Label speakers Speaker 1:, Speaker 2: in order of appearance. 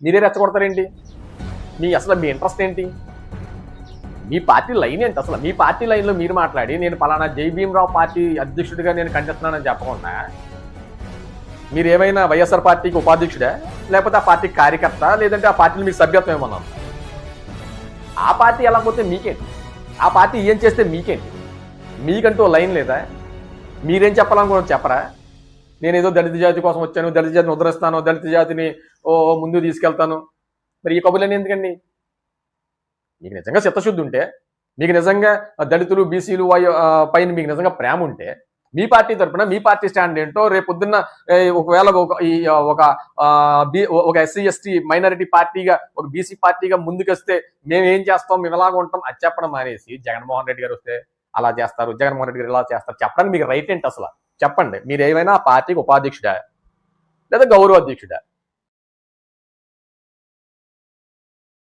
Speaker 1: మీరే రెచ్చగొడతారేంటి? అసలు మీ ఇంట్రెస్ట్ ఏంటి? మీ పార్టీ లైన్ ఏంటి అసలు? మీ పార్టీ లైన్లో మీరు మాట్లాడి నేను పలానా జై భీమరావు పార్టీ అధ్యక్షుడిగా నేను ఖండిస్తున్నానని చెప్పకుండా మీరు ఏమైనా వైఎస్ఆర్ పార్టీకి ఉపాధ్యక్షుడా, లేకపోతే ఆ పార్టీ కార్యకర్త, లేదంటే ఆ పార్టీలో మీకు సభ్యత్వం ఏమన్నా? ఆ పార్టీ ఎలా పోతే మీకేంటి? ఆ పార్టీ ఏం చేస్తే మీకేంటి? మీకంటూ లైన్ లేదా? మీరేం చెప్పాలనుకుని చెప్పరా? నేనేదో దళిత జాతి కోసం వచ్చాను, దళిత జాతిని ఉద్ధరిస్తాను, దళిత జాతిని ముందుకు తీసుకెళ్తాను. మరి ఈ కబుర్లన్నీ ఎందుకండి? మీకు నిజంగా చిత్తశుద్ధి ఉంటే, మీకు నిజంగా దళితులు బీసీలు పైన మీకు నిజంగా ప్రేమ ఉంటే, మీ పార్టీ తరఫున మీ పార్టీ స్టాండ్ ఏంటో రేపు పొద్దున్న ఒకవేళ ఒక ఎస్సీ ఎస్టీ మైనారిటీ పార్టీగా, ఒక బీసీ పార్టీగా ముందుకొస్తే మేము ఏం చేస్తాం, మేము ఎలాగ ఉంటాం అది చెప్పడం మానేసి జగన్మోహన్ రెడ్డి గారు వస్తే అలా చేస్తారు, జగన్మోహన్ రెడ్డి గారు ఇలా చేస్తారు చెప్పడానికి మీకు రైట్ ఏంటి అసలు? చెప్పండి. మీరు ఏమైనా ఆ పార్టీకి ఉపాధ్యక్షుడా లేదా గౌరవ అధ్యక్షుడా?